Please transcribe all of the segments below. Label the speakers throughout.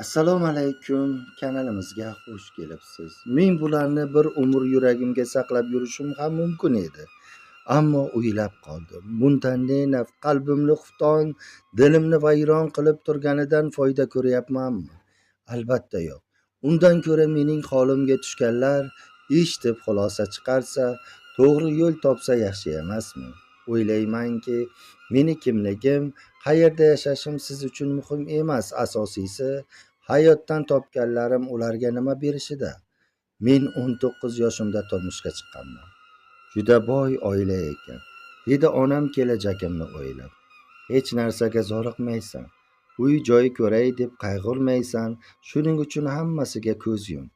Speaker 1: Assalomu alaykum, kanalimizga xush kelibsiz. Men bularni bir umr yuragimga saqlab yurishim ham mumkin edi. Ammo o'ylab qoldim. Bundan ne naf qalbimni xufton, dilimni vayron qilib turganidan foyda ko'ryapmanmi? Albatta yo'q. Undan ko'ra mening holimga tushganlar eshitib xulosa chiqarsa, to'g'ri yo'l topsa yaxshi emasmi? O'ylaymanki, meni kimligim, qayerda yashashim siz uchun muhim emas, asosiysi hayotdan topganlarim ularga nima berishida. Men 19 yoshimda turmushga chiqqanman. Juda boy oila ekan, dedi onam kelajagimni o'ylab. Hech narsaga zoriqmaysan, uy joy ko'ray deb qayg'urmaysan, shuning uchun hammasiga ko'z yum.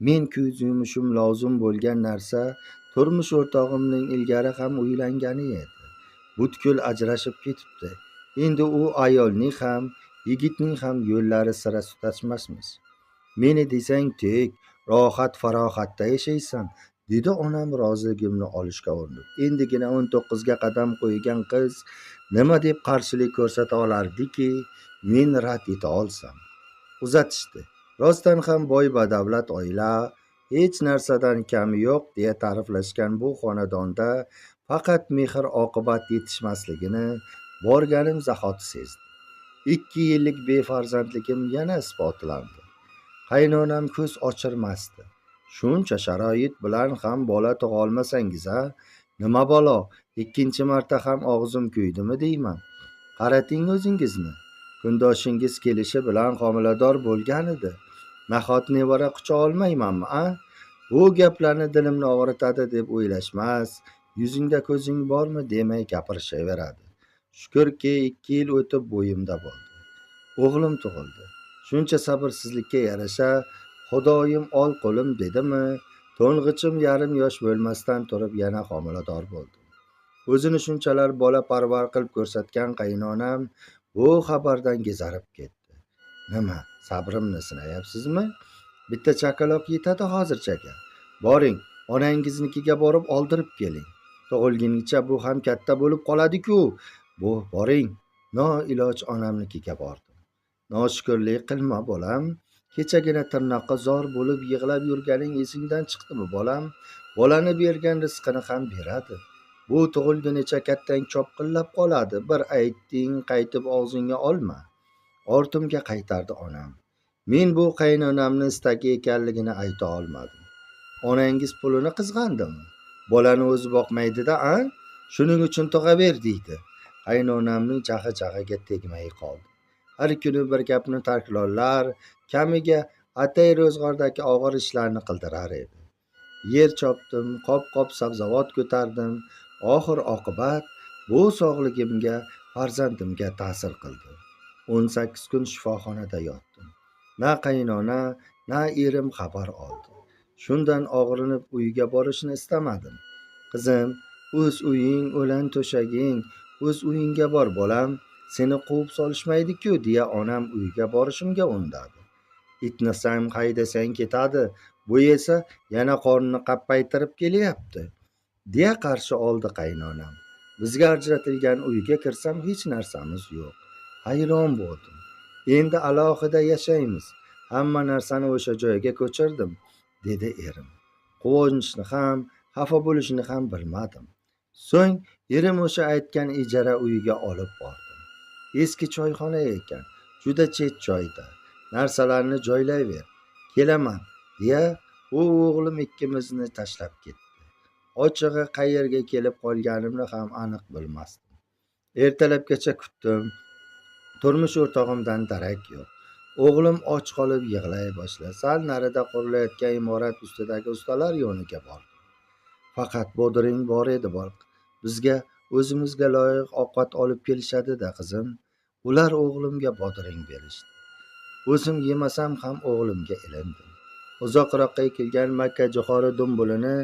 Speaker 1: Men ko'z yumishim lozim bo'lgan narsa turmush o'rtog'imning ilgari ham uylangani edi. Butkul ajrashib ketibdi. Endi u ayolning ham, yigitning ham yo'llari sira tutashmasmiz. Meni desang tek, rohat farohatda yashaysan, dedi onam roziligimni olishga urinib. Endigina 19 ga qadam qo'ygan qiz nima deb qarshilik ko'rsata olardiki, men rad eta olsam. Uzatishdi. Rostdan ham boy badavlat oila, hech narsadan kami yo'q deya ta'riflashgan bu xonadonda faqat mehr oqibat yetishmasligini borganim zahoti sezdim. 2 yillik befarzandligim yana isbotlandi. Qaynonam ko'z ochirmasdi. Shuncha sharoit bilan ham bola tug'a olmasangiz-a, nima balo, ikkinchi marta ham og'zim kuydimi deyman. Qarating o'zingizni. Kundoshingiz kelishi bilan homilador bo'lgan edi. Nahot nevara qucha olmaymanmi, a? Bu gaplarni dilimni og'ritadi deb o'ylashmas, yuzingda ko'zing bormi demay gapirishaveradi. Shukrki 2 yil o'tib bo'yimda bo'ldi. O'g'lim tug'ildi. Shuncha sabrsizlikka yarasha Xudoyim ol qo'lim dedimi, to'ng'ichim yarim yosh bo'lmasdan turib yana homilador bo'ldim. O'zini shunchalar bola parvar qilib ko'rsatgan qaynonam bu xabardan gezarib ketdi. Nima, sabrimni sinayapsizmi? Bitta chaqaloq yetadi hozirchaga. Boring, onangiznikiga borib oldirib keling. Tug'ilgunicha bu ham katta bo'lib qoladi-ku. Boring. Noiloj onamnikiga bordim. Noshukrlik qilma bolam. Kechagina tirnoqqa zor bo'lib yig'lab yurganing esingdan chiqdimi bolam? Bolani bergan rizqini ham beradi. Bu tug'ilgunicha kattang chopqillab qoladi. Bir aytding, qaytib og'zingga olma. Ortimga qaytardi onam. Men bu qaynonamni istagi ekanligini ayta olmadim. Onangiz pulini qizg'andimi? Bolani o'zi boqmaydi-da, a? Shuning uchun tug'aver deydi. Qaynonamning jahi-jahiga tegmay qoldi. Har kuni bir gapni takrorlar, kamiga atay ro'zg'ordagi og'ir ishlarni qildirar edi. Yer chopdim, qop-qop sabzavot ko'tardim. Oxir oqibat bu sog'ligimga, farzandimga ta'sir qildi. 18 kun shifoxonada yotdim. Na qaynona, na erim xabar oldi. Shundan og'rinib uyiga borishni istamadim. Qizim, o'z uying, o'lan to'shaging, o'z uyingga bor bolam. Seni quvib solishmaydi-ku, deya onam uyiga borishimga undadi. Itnasam haydasang ketadi, bu esa yana qornini qappaytirib kelyapti, deya qarshi oldi qaynonam. Bizga ajratilgan uyga kirsam hech narsamiz yo'q. Hayron bo'ldim. Endi alohida yashaymiz. Hamma narsani o'sha joyga ko'chirdim, dedi erim. Quvonishni ham, xafa bo'lishni ham bilmadim. So'ng erim o'sha aytgan ijara uyiga olib bordi. Eski choyxona ekan, juda chet joyda. Narsalarni joylayver, kelaman, deya u o'g'lim ikkimizni tashlab ketdi. Ochig'i qayerga kelib qolganimni ham aniq bilmasdim. Ertalabgacha kutdim. Turmush o'rtog'imdan darak yo'q. O'g'lim och qolib yig'lay boshladi. Sal narida qurilayotgan imorat ustidagi ustalar yoniga bordim. Faqat bodring bor edi bizga o'zimizga loyiq ovqat olib kelishadi-da qizim. Ular o'g'limga bodring berishdi. O'zim yemasam ham o'g'limga ilindim. Uzoqroqqa ekilgan Makka jo'xori dumbulini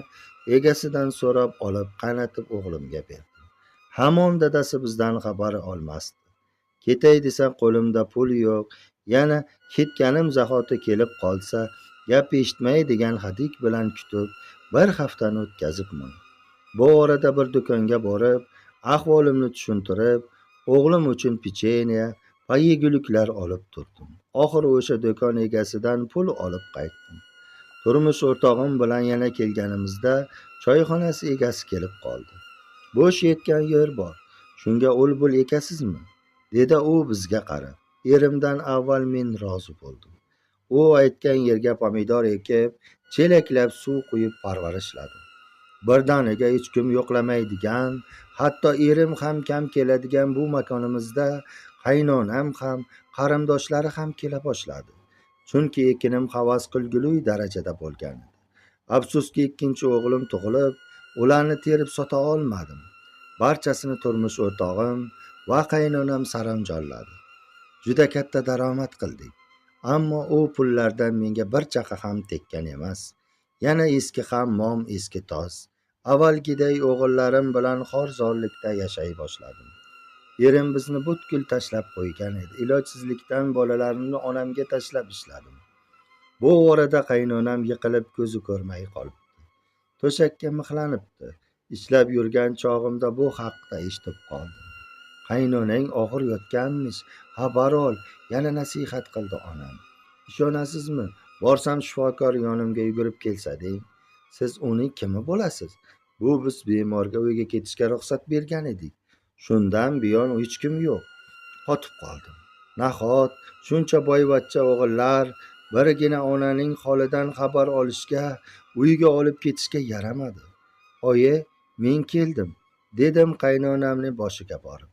Speaker 1: egasidan so'rab olib qaynatib o'g'limga berdim. Hamon dadasi bizdan xabar olmasdi. Ketay desam qo'limda pul yo'q. Yana ketganim zahoti kelib qolsa, gap eshitmay degan hadik bilan kutib, bir haftani o'tkazibman. Bu orada bir do'konga borib, ahvolimni tushuntirib, o'g'lim uchun pecheniya va yeguliklar olib turdim. Oxiri o'sha do'kon egasidan pul olib qaytdim. Turmush o'rtog'im bilan yana kelganimizda choyxonasi egasi kelib qoldi. Bo'sh yetgan yer bor. Shunga ul-bul ekasizmi? Dedi u bizga qarab. Erimdan avval men rozi bo'ldim. U aytgan yerga pomidor ekib, chelaklab suv quyib parvarishladim. Birdaniga hech kim yo'qlamaydigan, hatto erim ham kam keladigan bu makonimizda qaynonam ham, qarindoshlari ham kela boshladi. Chunki ekinim havas qilgulik darajada bo'lgan edi. Afsuski ikkinchi o'g'lim tug'ilib, ularni terib sota olmadim. Barchasini turmush o'rtog'im va qaynonam saranjolladi. Juda katta daromad qildik. Ammo u pullardan menga bir chaqa ham tekkan emas. Yana eski hammom, eski tos. Avvalgiday o'g'illarim bilan xorzorlikda yashay boshladim. Erim bizni butkul tashlab qo'ygan edi. Ilojsizlikdan bolalarimni onamga tashlab ishladim. Bu orada qaynonam yiqilib ko'zi ko'rmay qolibdi. To'shakka mixlanibdi. Ishlab yurgan chog'imda bu haqda eshitib qoldim. Qaynonang og'ir yotganmish, xabar ol, yana nasihat qildi onam. Ishonasizmi? Borsam shifokor yonimga yugurib kelsa-deng. Siz uning kimi bo'lasiz? Bu biz bemorga uyga ketishga ruxsat bergan edik. Shundan buyon hech kim yo'q. Qotib qoldim. Nahot shuncha boyvachcha o'g'illar birgina onaning holidan xabar olishga, uyga olib ketishga yaramadi. Oyi, men keldim, dedim qaynonamning boshiga borib.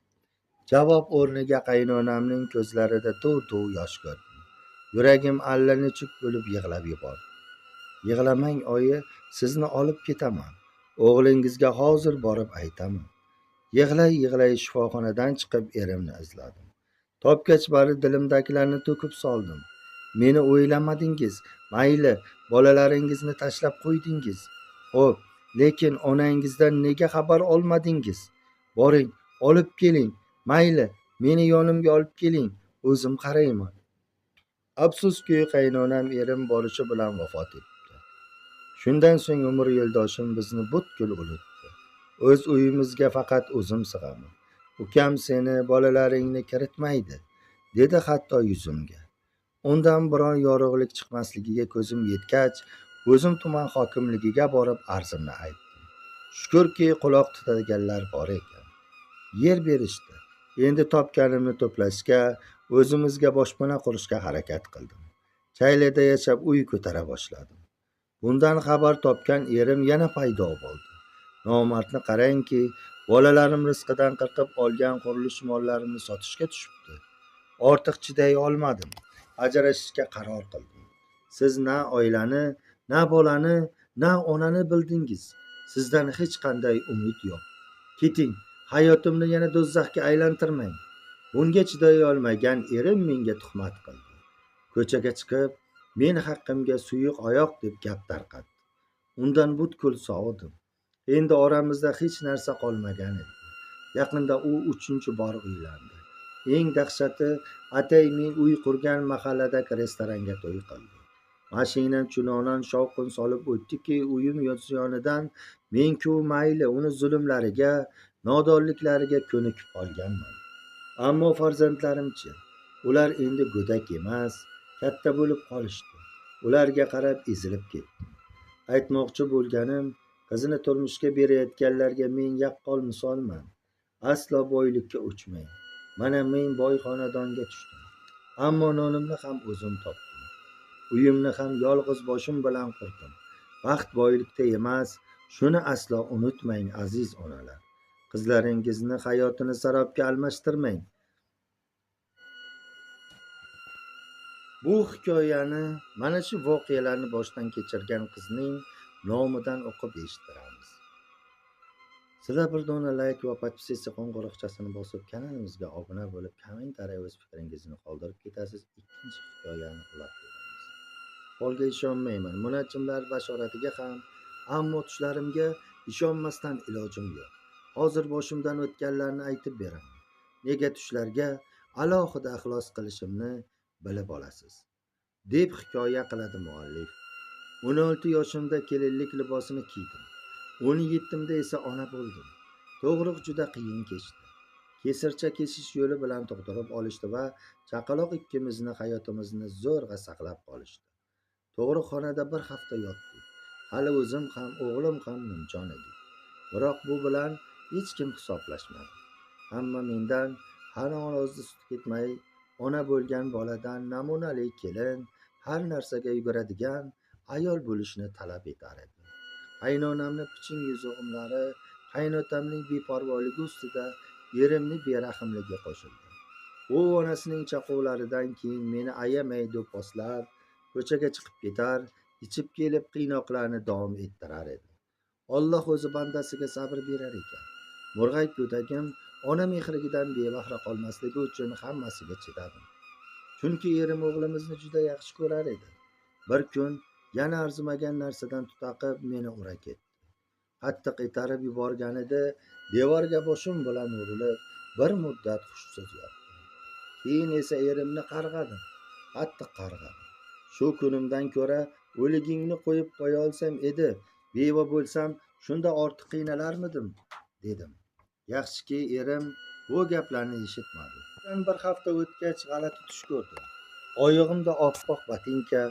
Speaker 1: Javob o'rniga qaynonamning ko'zlarida tuv-tuv yosh ko'rdim. Yuragim allanechuk bo'lib yig'lab yubordi. Yig'lamang oyi, sizni olib ketaman. O'g'lingizga hozir borib aytaman. Yig'lay shifoxonadan chiqib erimni izladim. Topgach bari dilimdagilarni to'kib soldim. Meni o'ylamadingiz, mayli, bolalaringizni tashlab qo'ydingiz. Xo'p, lekin onangizdan nega xabar olmadingiz? Boring, olib keling. Mayli, meni yonimga olib keling, o'zim qarayman. Afsuski, qaynonam erim borishi bilan vafot etdi. Shundan so'ng umr yo'ldoshim bizni butkul unutdi. O'z uyimizga faqat o'zim sig'aman. Ukam seni, bolalaringni kiritmaydi, dedi hatto yuzimga. Undan biron yorug'lik chiqmasligiga ko'zim yetgach, o'zim tuman hokimligiga borib arzimni aytdim. Shukurki, quloq tutadiganlar bor ekan. Yer berishdi. Endi topganimni to'plashga, o'zimizga boshpana qurishga harakat qildim. Chaylada yashab uy ko'tara boshladim. Bundan xabar topgan erim yana paydo bo'ldi. Nomardni qarangki, bolalarim rizqidan qirqib olgan qurilish mollarimni sotishga tushibdi. Ortiq chiday olmadim. Ajrashishga qaror qildim. Siz na oilani, na bolani, na onani bildingiz. Sizdan hech qanday umid yo'q. Keting, hayotimni yana do'zaxga aylantirmang. Bunga chiday olmagan erim menga tuhmat qildi. Ko'chaga chiqib, men haqqimga suyuq oyoq deb gap tarqatdi. Undan butkul sovdim. Endi oramizda hech narsa qolmagan edi. Yaqinda u 3-chi bor uylandi. Eng dahshati, atay men uy qurgan mahalladagi restoranga to'y qildi. Mashinam chunonan shovqin solib o'tdiki, uyim yonidan men-ku mayli uni zulmlariga, nodonliklariga ko'nikib qolganman. Ammo farzandlarimchi, ular endi go'dak emas, katta bo'lib qolishdi. Ularga qarab ezilib ketdim. Aytmoqchi bo'lganim, qizini turmushga berayotganlarga men yaqqol misolman. Aslo boylikka uchmang. Mana men boy xonadonga tushdim. Ammo nonimni ham o'zim topdim. Uyimni ham yolg'iz boshim bilan qurdim. Baxt boylikda emas, shuni aslo unutmang aziz onalar. Qizlaringizni hayotini sarobga almashtirmang. Bu hikoyani mana shu voqealarni boshdan kechirgan qizning nomidan o'qib eshittiramiz. Sizlar bir dona like va podpisatsiya qo'ng'iroqchasini bosib kanalimizga obuna bo'lib, kommentariy o'z fikringizni qoldirib ketasiz. Ikkinchi hikoyani ulab beramiz. Folga ishonmayman. Munajjimlar bashoratiga ham, ammo tushlarimga ishonmasdan ilojim yo'q. Hozir boshimdan o'tganlarni aytib beraman. Nega tushlarga alohida ixlos qilishimni bilib olasiz, deb hikoya qiladi muallif. 16 yoshimda kelinlik libosini kiydim. 17imda esa ona bo'ldim. To'g'ri, juda qiyin kechdi. kesircha kesish yo'li bilan tug'dirib olishdi va chaqaloq ikkimizni hayotimizni zo'rg'a saqlab qolishdi. Tug'ruqxonada bir hafta yotdik. Hali o'zim ham, o'g'lim ham nimjon edik. Biroq bu bilan hech kim hisoblashmadi. Hamma mendan hali onasi sut ketmay ona bo'lgan boladan namunali kelin, har narsaga yuguradigan ayol bo'lishni talab etar edi. Qaynonamni piching yuzug'imlari, qaynotamning beparvoligi ustida erimni berahmligi qo'shildi. U onasining chaquvlaridan keyin meni ayamay do'pposlab, ko'chaga chiqib ketar, ichib kelib qiynoqlarni davom ettirar edi. Alloh o'zi bandasiga sabr berar ekan. Murg'ayib go'dagim ona mehridan bebahra qolmasligi uchun hammasiga chidadim. Chunki erim o'g'limizni juda yaxshi ko'rar edi. Bir kun yana arzimagan narsadan tutaqib meni ura ketdi. Qattiq itarib yuborganida devorga boshim bilan urilib, bir muddat hushsiz yotdim. Keyin esa erimni qarg'adim, qattiq qarg'adim. Shu kunimdan ko'ra o'ligingni qo'yib qo'ya olsam edi, beva bo'lsam shunda ortiq qiynalarmidim, dedim. Yaxshiki erim bu gaplarni eshitmadi. Bir hafta o'tgach g'alati tush ko'rdim. Oyog'imda oppoq botinka,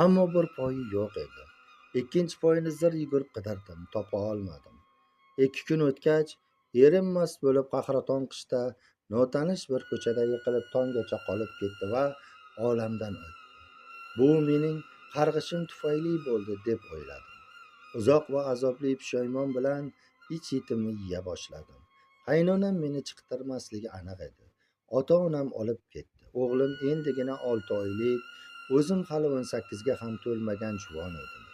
Speaker 1: ammo bir poyi yo'q edi. Ikkinchi poyini zir yugurib qidirdim, topa olmadim. 2 kun o'tgach, erim mast bo'lib qahraton qishda notanish bir ko'chada yiqilib tonggacha qolib ketdi va olamdan o'tdi. Bu mening qarg'ishim tufayli bo'ldi deb o'yladim. Uzoq va azobli pushaymon bilan ich-etimni yeya boshladim. Qaynonam meni chiqtirmasligi aniq edi. Ota-onam olib ketdi. O'g'lim endigina 6 oylik, o'zim hali 18 ga ham to'lmagan juvon edim.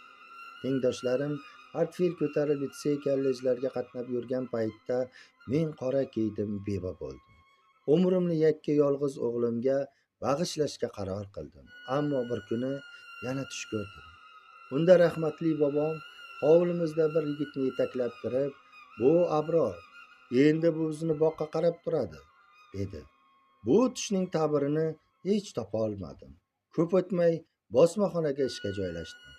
Speaker 1: Tengdoshlarim portfel ko'tarib litsey kollejlarga qatnab yurgan paytda men qora kiydim, beva bo'ldim. Umrimni yakka yolg'iz o'g'limga bag'ishlashga qaror qildim. Ammo bir kuni yana tush ko'rdim. Unda rahmatli bobom hovlimizda bir yigitni yetaklab kirib, "Bu Abror, endi bu bizni boqqa qarab turadi", dedi. Bu tushning ta'birini hech topa olmadim. Ko'p o'tmay bosmaxonaga ishga joylashdim.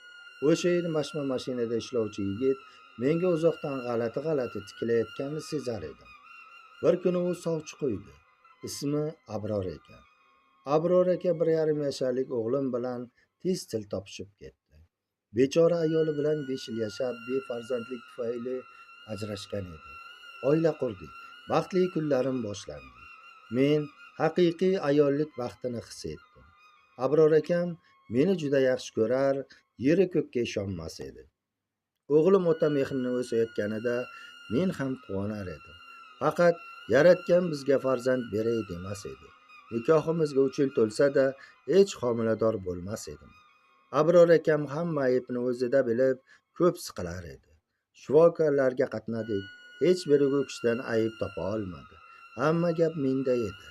Speaker 1: O'sha yili mashinada ishlovchi yigit menga uzoqdan g'alati tikilayotganini sezar edim. Bir kuni u sovchi qo'ydi. Ismi Abror ekan. Abror aka 1,5 yasharlik o'g'lim bilan tez til topishib ketdi. Bechora ayoli bilan 5 yil yashab, befarzandlik tufayli ajrashgan edi. Oila qurdik. Baxtli kunlarim boshlandi. Men haqiqiy ayollik baxtini his etdim. Abror akam meni juda yaxshi ko'rar, yeri ko'kka ishonmas edi. O'g'lim ota mehrini o'sayotganida men ham quvonar edim. Faqat Yaratgan bizga farzand beray demas edi. Nikohimizga 3 yil to'lsa-da, hech homilador bo'lmas edim. Abror akam hamma aybni o'zida bilib, ko'p siqilar edi. Shifokorlarga qatnadik. Hech biri u kishidan ayb topa olmadi. Hamma gap menda edi.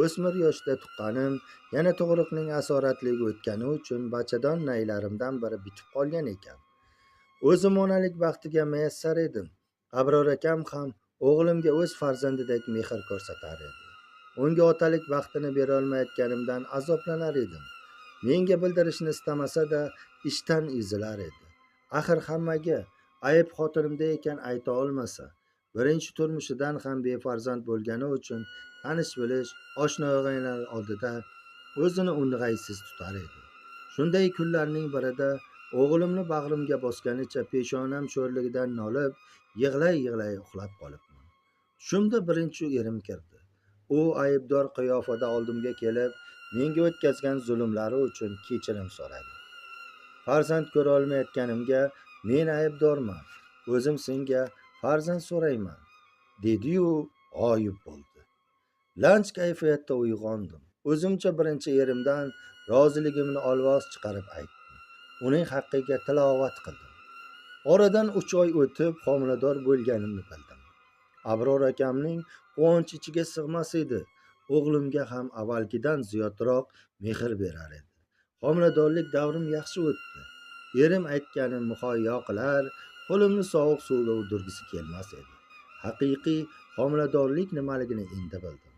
Speaker 1: O'smir yoshda tuqqanim yana tug'ruqning asoratligi o'tgani uchun bachadon naylarimdan biri bitib qolgan ekan. O'zim onalik baxtiga muyassar edim. Abror akam ham o'g'limga o'z farzandidek mehr ko'rsatar edi. Unga otalik baxtini bera olmayotganimdan azoblanar edim. Menga bildirishni istamasa-da ishdan ezilar edi. Axir hammaga ayb xotinimda ekan ayta olmasa, birinchi turmushidan ham befarzand bo'lgani uchun tanish bilish, oshna-og'aynilar oldida o'zini o'ng'aysiz tutar edi. Shunday kunlarning birida o'g'limni bag'rimga bosganicha peshonam sho'rligidan nolib, yig'lay uxlab qolibman. Shunda birinchi erim kirdi. U aybdor qiyofada oldimga kelib, menga o'tkazgan zulmlari uchun kechirim so'radi. Farzand ko'ra olmayotganimga men aybdorman. O'zim senga farzand so'rayman, dedi-yu g'oyib bo'ldi. Lanj kayfiyatda uyg'ondim. O'zimcha birinchi erimdan roziligimni olvoz chiqarib aytdim. Uning haqqiga tilovat qildim. Oradan 3 oy o'tib homilador bo'lganimni bildim. Abror akamning quvonchi ichiga sig'mas edi. O'g'limga ham avvalgidan ziyodroq mehr berar edi. Homiladorlik davrim yaxshi o'tdi. Erim aytganim muhayyo qilar, qo'limni sovuq suvga urdirgisi kelmas edi. Haqiqiy homiladorlik nimaligini endi bildim.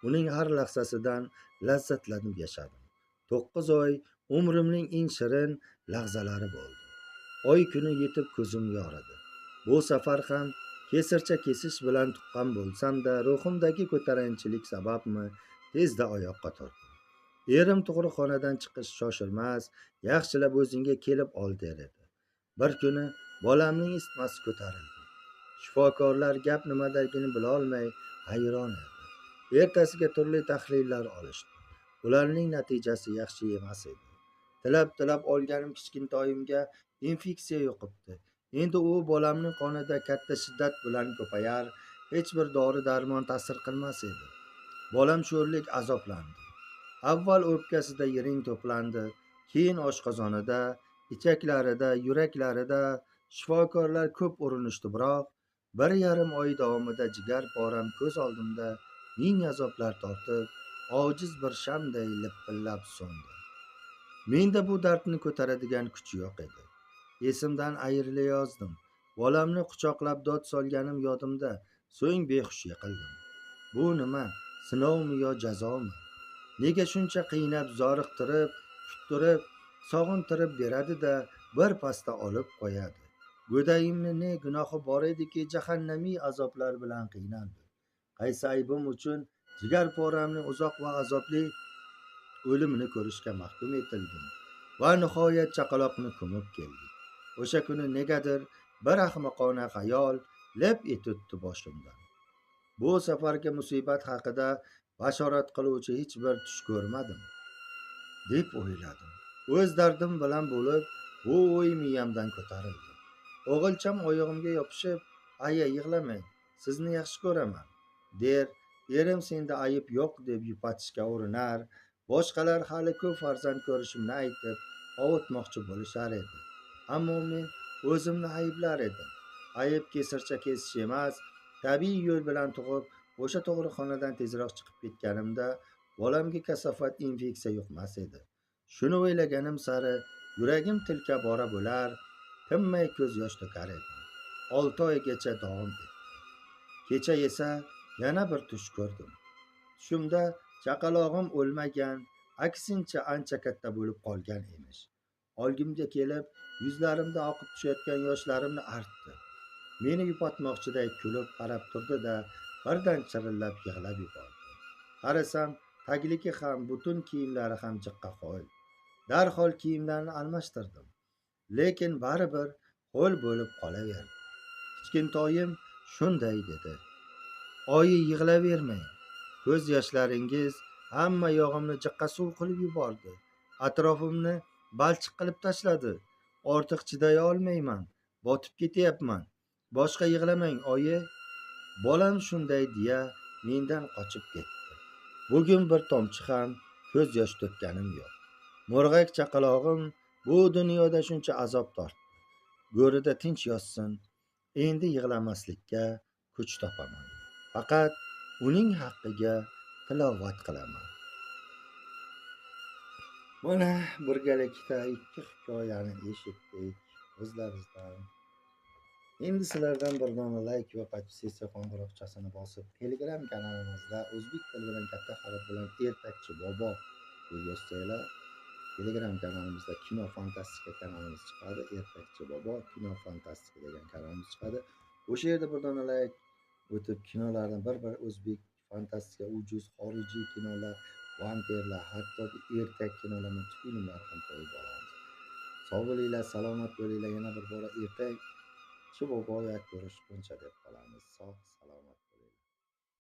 Speaker 1: Uning har lahzasidan lazzatlanib yashadim. 9 oy umrimning eng shirin lahzalari bo'ldi. Oy kuni yetib ko'zim yoridi. Bu safar ham Kesircha kesish bilan tuqqan bo'lsam-da, ruhimdagi ko'tarinkilik sababmi, tezda oyoqqa turdim. Erim tug'ruqxonadan chiqish shoshilmas, yaxshilab o'zingga kelib ol der edi. Bir kuni bolamning isitmasi ko'tarildi. Shifokorlar gap nimadaligini bilolmay hayron edi. Ertasiga turli tahlillar olishdi. Ularning natijasi yaxshi emas edi. Tilab olganim kichkintoyimga infeksiya yuqibdi. Endi u bolamning qonida katta shiddat bilan ko'payar, hech bir dori-darmon ta'sir qilmas edi. Bolam sho'rlik azoblandi. Avval o'pkasida yiring to'plandi, keyin oshqozonida, ichaklarida, yuraklarida. Shifokorlar ko'p urinishdi, biroq 1,5 oy davomida jigar poram ko'z oldimda ming azoblar tortib, ojiz bir shamday lipillab so'ndi. Menda bu dardni ko'taradigan kuch yo'q edi. Esimdan ayrilayozdim. Bolamni quchoqlab dod solganim yodimda, so'ng behush yiqildim. Bu nima? Sinovmi yo jazomi? Nega shuncha qiynab, zoriqtirib, kuttirib, sog'intirib beradi-da, bir pasda olib qo'yadi? Go'dayimni ne gunohi bor ediki, jahannamiy azoblar bilan qiynaldi. Qaysi aybim uchun jigar poramning uzoq va azobli o'limini ko'rishga mahkum etildim va nihoyat chaqaloqni ko'mib keldik. O'sha kuni negadir bir ahmoqona xayol lep etibdi boshimdan. Bu safargi musibat haqida bashorat qiluvchi hech bir tush ko'rmadim, deb o'yladim. O'z dardim bilan bo'lib, bu o'y miyamdan ko'tarildi. O'g'ilcham oyog'imga yopishib, "Aya, yig'lamang, sizni yaxshi ko'raman", der. Erim senda ayib yo'q deb yupatishga urinar. Boshqalar hali ko'p farzand ko'rishimni aytib, ovutmoqchi bo'lishar edi. Ammo men o'zimni ayblar edim. Ayb kesircha kesish emas, tabiiy yo'l bilan tug'ib, o'sha tug'ruqxonadan tezroq chiqib ketganimda bolamga kasofat infeksiya yuqmas edi. Shuni o'ylaganim sari yuragim tilka bora bo'lar, tinmay ko'z yosh to'kar edim. 6 oygacha davom etdi. Kecha esa yana bir tush ko'rdim. Tushimda chaqalog'im o'lmagan, aksincha ancha katta bo'lib qolgan emish. Olgimga kelib, yuzlarimda oqib tushayotgan yoshlarimni artdi. Meni yupatmoqchiday kulib qarab turdi-da, birdan chirillab yig'lab yubordi. Qarasam, tagligi ham, butun kiyimlari ham jiqqa ho'l. Darhol kiyimlarni almashtirdim. Lekin baribir ho'l bo'lib qolaverdi. Kichkintoyim shunday dedi: "Oyi, yig'lavermang. Ko'z yoshlaringiz hamma yog'imni jiqqa suv qilib yubordi. Atrofimni balchiq qilib tashladi. Ortiq chiday olmayman. Botib ketyapman. Boshqa yig'lamang, oyi." Bolam shunday deya mendan qochib ketdi. Bugun bir tomchi ham ko'z yosh to'kkanim yo'q. Mo'rg'ak chaqalog'im bu dunyoda shuncha azob tortdi. Go'rida tinch yotsin. Endi yig'lamaslikka kuch topaman. Faqat uning haqqiga tilovat qilaman. Mana birgalikda 2 hikoyani eshitdik o'zlaringizdan. Endi sizlardan bir dona layk va podpisatsiya qo'ng'iroqchasini bosib, Telegram kanalimizda o'zbek tili bilan katta harf bilan Ertakchi bobo deb yozsanglar, Telegram kanalimizda Kino Fantastika kanalimiz chiqadi. Ertakchi bobo Kino Fantastika degan kanalimiz chiqadi. O'sha yerda bir dona layk o'tib, kinolarni bir o'zbek fantastika, ucuz, xorijiy kinolar, vampirlar, hattoki ertak kinolarning filmlari ham qo'yib boramiz. Sog' bo'linglar, salomat bo'linglar. Yana bir bora Ertakchi boboga ko'rishguncha deb qolamiz. Sog' salomat.